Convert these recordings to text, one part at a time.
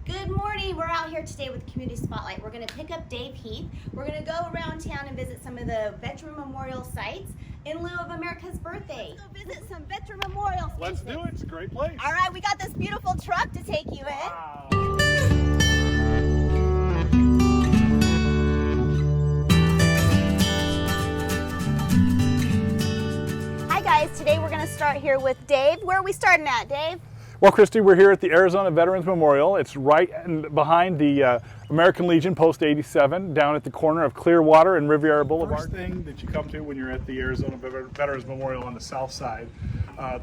Good morning. We're out here today with Community Spotlight. We're going to pick up Dave Heath. We're going to go around town and visit some of the veteran memorial sites in lieu of America's birthday. Let's go visit some veteran memorial spaces. Let's do it. It's a great place. All right, we got this beautiful truck to take you in. Wow. Hi guys, today we're going to start here with Dave. Where are we starting at, Dave? Well, Christy, we're here at the Arizona Veterans Memorial. It's right behind the American Legion Post 87, down at the corner of Clearwater and Riviera Boulevard. First thing that you come to when you're at the Arizona Veterans Memorial on the south side,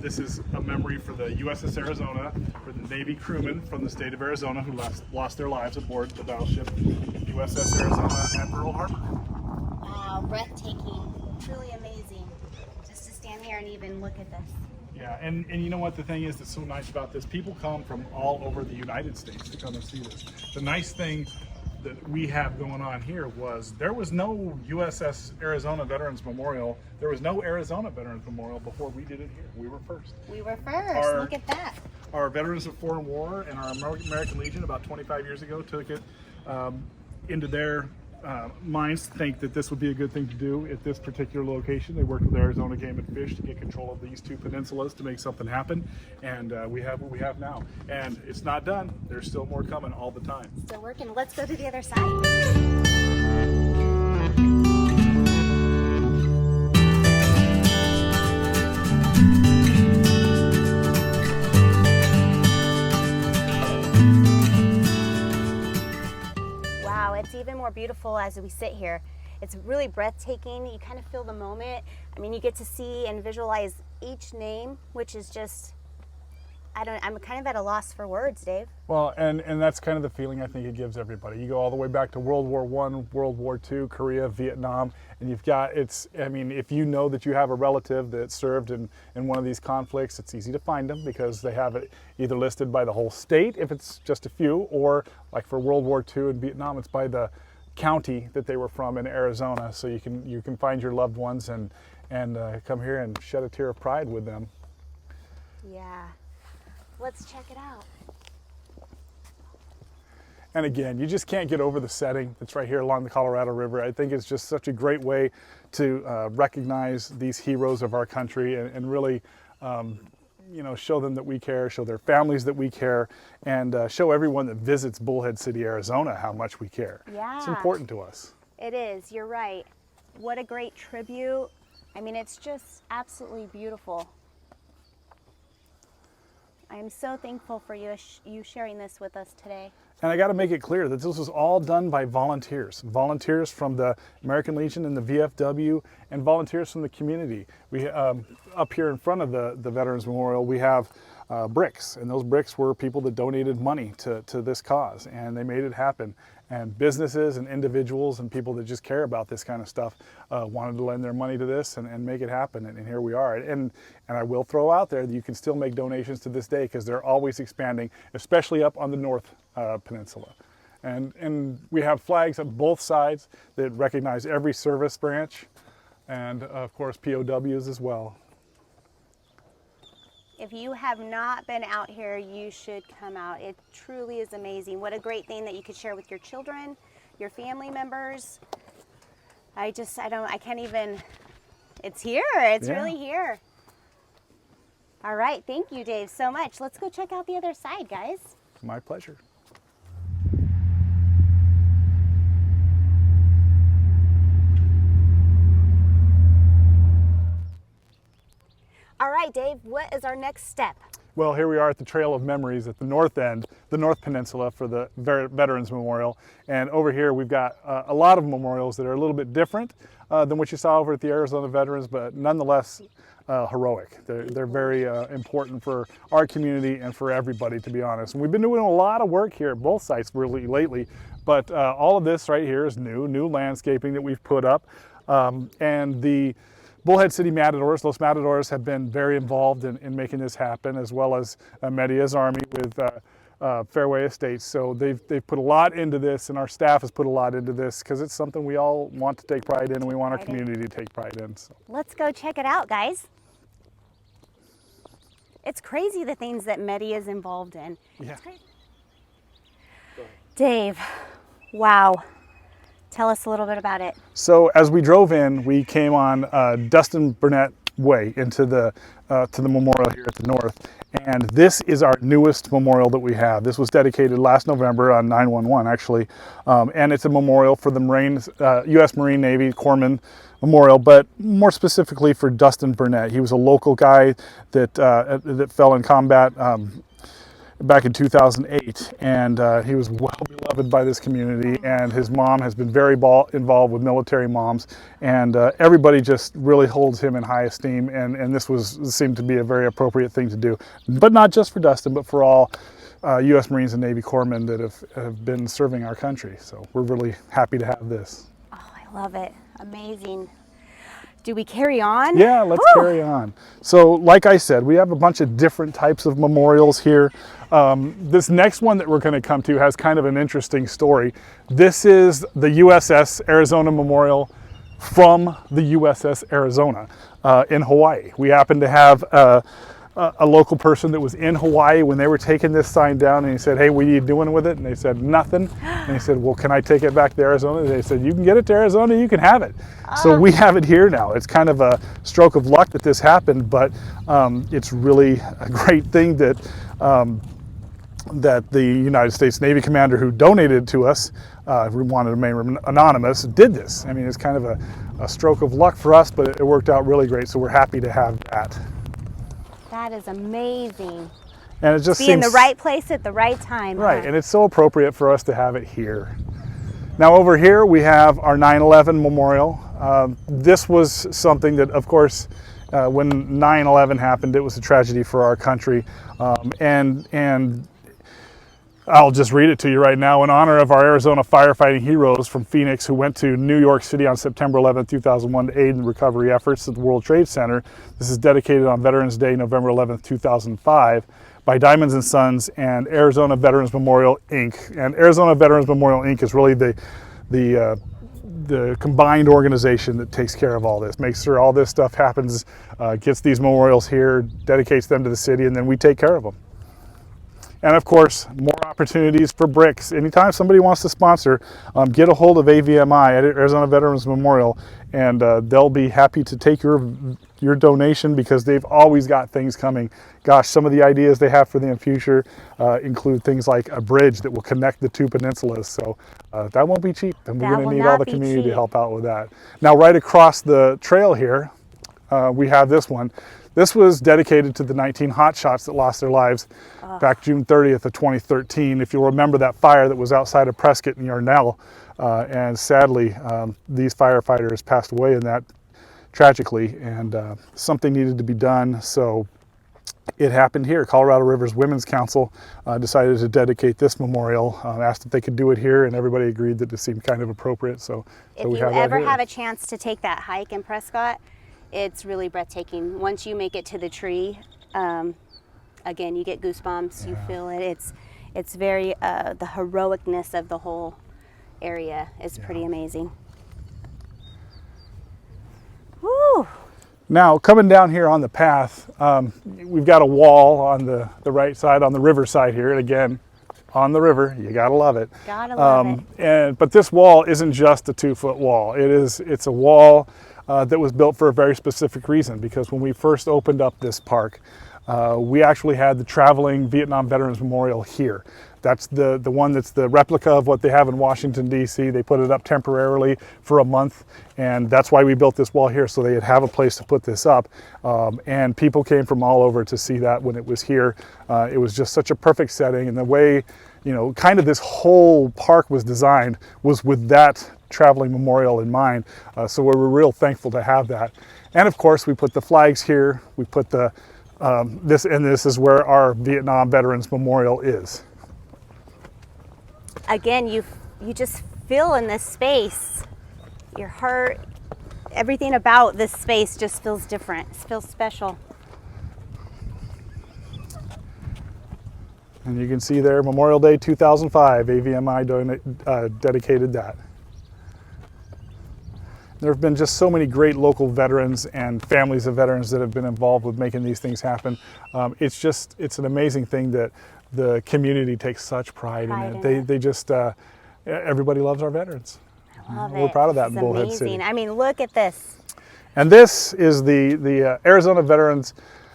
this is a memory for the USS Arizona, for the Navy crewmen from the state of Arizona who lost their lives aboard the battleship USS Arizona at Pearl Harbor. Wow, breathtaking. Truly amazing. Just to stand here and even look at this. Yeah, and you know what the thing is that's so nice about this? People come from all over the United States to come and see this. The nice thing that we have going on here was there was no USS Arizona Veterans Memorial. There was no Arizona Veterans Memorial before we did it here. We were first. We were first. Look at that. Our Veterans of Foreign War and our American Legion about 25 years ago took it into their minds to think that this would be a good thing to do at this particular location. They worked with Arizona Game and Fish to get control of these two peninsulas to make something happen, and we have what we have now. And it's not done. There's still more coming all the time. Still working. Let's go to the other side. It's even more beautiful as we sit here. It's really breathtaking. You kind of feel the moment. I mean, you get to see and visualize each name, which is just, I'm kind of at a loss for words, Dave. Well, and that's kind of the feeling I think it gives everybody. You go all the way back to World War I, World War II, Korea, Vietnam, and you've got, I mean, if you know that you have a relative that served in one of these conflicts, it's easy to find them because they have it either listed by the whole state, if it's just a few, or like for World War II and Vietnam, it's by the county that they were from in Arizona. So you can find your loved ones and come here and shed a tear of pride with them. Yeah. Let's check it out. And again, you just can't get over the setting that's right here along the Colorado River. I think it's just such a great way to recognize these heroes of our country and really, show them that we care, show their families that we care, and show everyone that visits Bullhead City, Arizona, how much we care. Yeah. It's important to us. It is. You're right. What a great tribute. I mean, it's just absolutely beautiful. I am so thankful for you sharing this with us today. And I got to make it clear that this was all done by volunteers. Volunteers from the American Legion and the VFW, and volunteers from the community. We up here in front of the Veterans Memorial, we have bricks, and those bricks were people that donated money to this cause, and they made it happen. And businesses and individuals and people that just care about this kind of stuff wanted to lend their money to this and make it happen, and here we are. And I will throw out there that you can still make donations to this day because they're always expanding, especially up on the North Peninsula. And we have flags on both sides that recognize every service branch, and of course POWs as well. If you have not been out here, you should come out. It truly is amazing. What a great thing that you could share with your children, your family members. I can't even, it's here. It's really here. All right. Thank you, Dave, so much. Let's go check out the other side, guys. My pleasure. All right, Dave, what is our next step? Well, here we are at the Trail of Memories at the north end, the North Peninsula for the Veterans Memorial. And over here we've got a lot of memorials that are a little bit different than what you saw over at the Arizona Veterans, but nonetheless heroic. They're very important for our community and for everybody, to be honest. And we've been doing a lot of work here at both sites really lately, but all of this right here is new landscaping that we've put up. And the Bullhead City Matadors, Los Matadors, have been very involved in making this happen, as well as Media's Army with Fairway Estates. So they've put a lot into this, and our staff has put a lot into this because it's something we all want to take pride in, and we want our community to take pride in. So. Let's go check it out, guys. It's crazy the things that Media is involved in. Yeah. Dave, wow. Tell us a little bit about it. So as we drove in, we came on Dustin Burnett Way into the to the memorial here at the north, and this is our newest memorial that we have. This was dedicated last November on 9/11 actually, and it's a memorial for the Marines, U.S. Marine Navy Corpsman Memorial, but more specifically for Dustin Burnett. He was a local guy that fell in combat back in 2008, and he was well beloved by this community, and his mom has been very involved with military moms, and everybody just really holds him in high esteem, and this seemed to be a very appropriate thing to do, but not just for Dustin, but for all U.S. Marines and Navy corpsmen that have been serving our country. So we're really happy to have this. Oh, I love it. Amazing. Do we carry on? Yeah, let's carry on. So like I said, we have a bunch of different types of memorials here. This next one that we're going to come to has kind of an interesting story. This is the USS Arizona Memorial from the USS Arizona in Hawaii. We happen to have a local person that was in Hawaii when they were taking this sign down, and he said, "Hey, what are you doing with it?" And they said, "Nothing." And he said, "Well, can I take it back to Arizona?" And they said, "You can get it to Arizona, you can have it." So we have it here now. It's kind of a stroke of luck that this happened, but it's really a great thing that that the United States Navy commander who donated it to us, we wanted to remain anonymous, did this. I mean, it's kind of a stroke of luck for us, but it worked out really great, so we're happy to have that. That is amazing. And it just Be seems in the right place at the right time. right, huh? and it's so appropriate for us to have it here. Now over here we have our 9/11 memorial. This was something that, of course, when 9/11 happened, it was a tragedy for our country, and I'll just read it to you right now. In honor of our Arizona firefighting heroes from Phoenix who went to New York City on September 11, 2001 to aid in recovery efforts at the World Trade Center. This is dedicated on Veterans Day, November 11, 2005 by Diamonds and Sons and Arizona Veterans Memorial, Inc. And Arizona Veterans Memorial, Inc. is really the combined organization that takes care of all this, makes sure all this stuff happens, gets these memorials here, dedicates them to the city, and then we take care of them. And of course, more opportunities for bricks. Anytime somebody wants to sponsor, get a hold of AVMI at Arizona Veterans Memorial, and they'll be happy to take your donation because they've always got things coming. Gosh, some of the ideas they have for the future include things like a bridge that will connect the two peninsulas. So that won't be cheap, and we're going to need all the community to help out with that. Now, right across the trail here, we have this one. This was dedicated to the 19 hotshots that lost their lives back June 30th of 2013. If you'll remember that fire that was outside of Prescott and Yarnell, and sadly, these firefighters passed away in that tragically, and something needed to be done. So it happened here. Colorado Rivers Women's Council decided to dedicate this memorial, asked if they could do it here, and everybody agreed that it seemed kind of appropriate. So if you ever have a chance to take that hike in Prescott, it's really breathtaking. Once you make it to the tree, again, you get goosebumps, you feel it. It's very, the heroicness of the whole area is pretty amazing. Woo! Now, coming down here on the path, we've got a wall on the right side, on the river side here, and again, on the river, you gotta love it. Gotta love it. But this wall isn't just a 2-foot wall. It's a wall that was built for a very specific reason, because when we first opened up this park, we actually had the traveling Vietnam Veterans Memorial here. That's the one that's the replica of what they have in Washington, D.C. They put it up temporarily for a month, and that's why we built this wall here, so they'd have a place to put this up. And people came from all over to see that when it was here. It was just such a perfect setting, and the way, kind of this whole park was designed was with that traveling memorial in mind. So we're real thankful to have that. And of course, we put the flags here. We put this is where our Vietnam Veterans Memorial is. Again, you just feel in this space, your heart, everything about this space just feels different. It feels special. And you can see there, Memorial Day 2005, AVMI dedicated that. There have been just so many great local veterans and families of veterans that have been involved with making these things happen. It's an amazing thing that the community takes such pride in it. They just, everybody loves our veterans. Love We're it. proud of that It's in Bullhead amazing. City. I mean, look at this. And this is the Arizona Veterans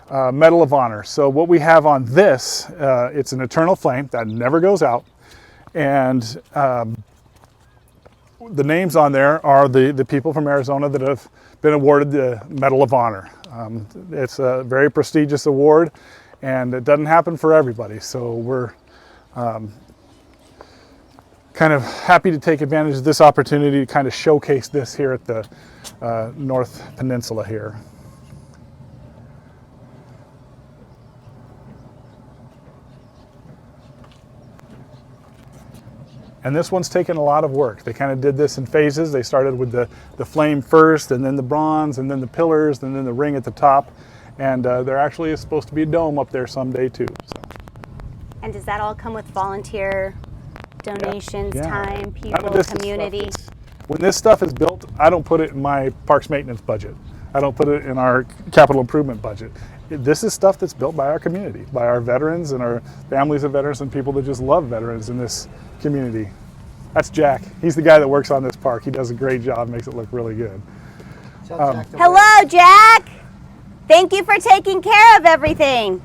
Medal of Honor. So what we have on this, it's an eternal flame that never goes out. And the names on there are the people from Arizona that have been awarded the Medal of Honor. It's a very prestigious award, and it doesn't happen for everybody. So we're kind of happy to take advantage of this opportunity to kind of showcase this here at the North Peninsula here. And this one's taken a lot of work. They kind of did this in phases. They started with the flame first, and then the bronze, and then the pillars, and then the ring at the top. And there actually is supposed to be a dome up there someday too. So. And does that all come with volunteer donations, time, None people, of this is community? When this stuff is built, I don't put it in my parks maintenance budget. I don't put it in our capital improvement budget. This is stuff that's built by our community, by our veterans and our families of veterans and people that just love veterans in this community. That's Jack. He's the guy that works on this park. He does a great job, makes it look really good. Hello, Jack. Thank you for taking care of everything.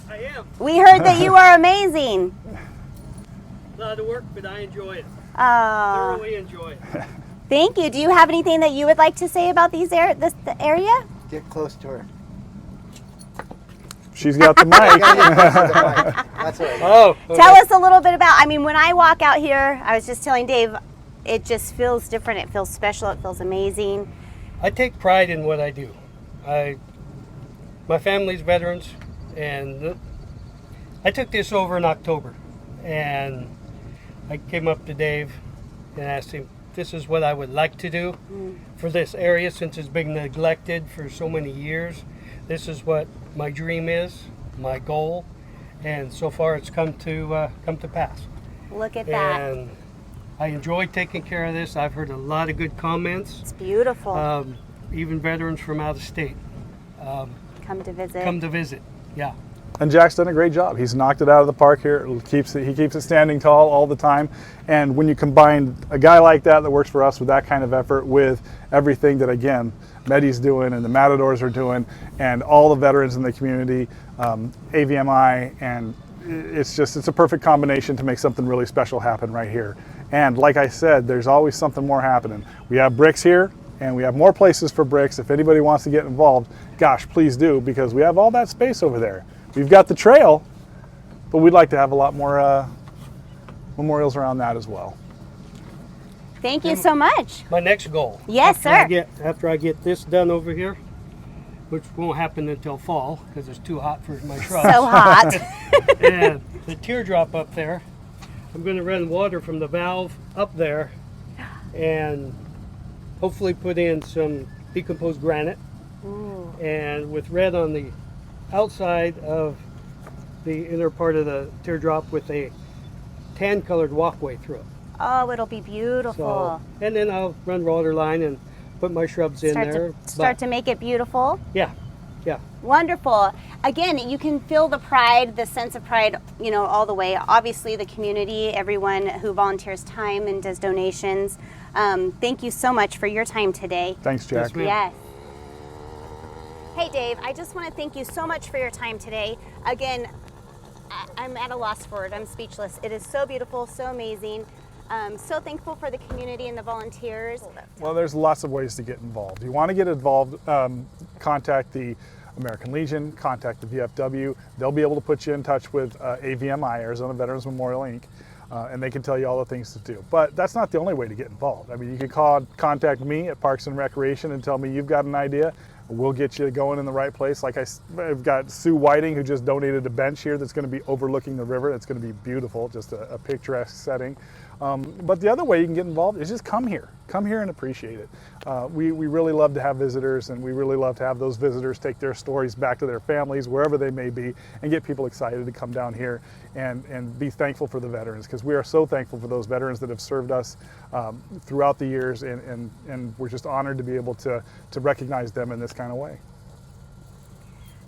I am. We heard that you are amazing. A lot of work, but I enjoy it. Oh, Thoroughly enjoy it. thank you. Do you have anything that you would like to say about the area? Get close to her. She's got the mic. That's right. Oh, Tell us a little bit about, I mean, when I walk out here, I was just telling Dave, it just feels different. It feels special. It feels amazing. I take pride in what I do. My family's veterans, and I took this over in October, and I came up to Dave and asked him, this is what I would like to do for this area since it's been neglected for so many years. This is what my dream is, my goal, and so far it's come to pass. Look at that. And I enjoy taking care of this. I've heard a lot of good comments. It's beautiful. Even veterans from out of state Come to visit. come to visit. Yeah. And Jack's done a great job. He's knocked it out of the park here. He keeps it standing tall all the time. And when you combine a guy like that works for us with that kind of effort with everything that, again, Medi's doing and the Matadors are doing and all the veterans in the community, AVMI, and it's a perfect combination to make something really special happen right here. And like I said, there's always something more happening. We have bricks here, and we have more places for bricks. If anybody wants to get involved, gosh, please do, because we have all that space over there. We've got the trail, but we'd like to have a lot more memorials around that as well. Thank you so much. My next goal. Yes, sir. After I get this done over here, which won't happen until fall because it's too hot for my shrubs. So hot. And the teardrop up there, I'm going to run water from the valve up there and hopefully put in some decomposed granite. Ooh. And with red on the outside of the inner part of the teardrop with a tan colored walkway through it. Oh, it'll be beautiful. So, and then I'll run water line and put my shrubs in there. Start to make it beautiful. Yeah, yeah. Wonderful. Again, you can feel the pride, the sense of pride, all the way. Obviously, the community, everyone who volunteers time and does donations. Thank you so much for your time today. Thanks, Jack. Yes, ma'am. Yes. Hey, Dave, I just want to thank you so much for your time today. Again, I'm at a loss for it. I'm speechless. It is so beautiful, so amazing. So thankful for the community and the volunteers. Well, there's lots of ways to get involved. You want to get involved, contact the American Legion, contact the VFW. They'll be able to put you in touch with AVMI, Arizona Veterans Memorial Inc., and they can tell you all the things to do. But that's not the only way to get involved. I mean, you can contact me at Parks and Recreation and tell me you've got an idea. We'll get you going in the right place. Like I've got Sue Whiting, who just donated a bench here that's going to be overlooking the river. It's going to be beautiful, just a picturesque setting. But the other way you can get involved is just come here. Come here and appreciate it. We really love to have visitors, and we really love to have those visitors take their stories back to their families, wherever they may be, and get people excited to come down here and be thankful for the veterans, because we are so thankful for those veterans that have served us throughout the years, and we're just honored to be able to recognize them in this kind of way.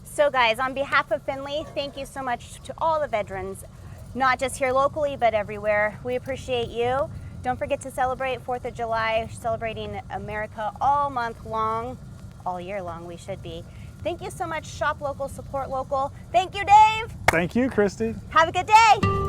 So guys, on behalf of Finley, thank you so much to all the veterans not just here locally, but everywhere. We appreciate you. Don't forget to celebrate 4th of July, celebrating America all month long, all year long we should be. Thank you so much, Shop Local, Support Local. Thank you, Dave. Thank you, Christy. Have a good day.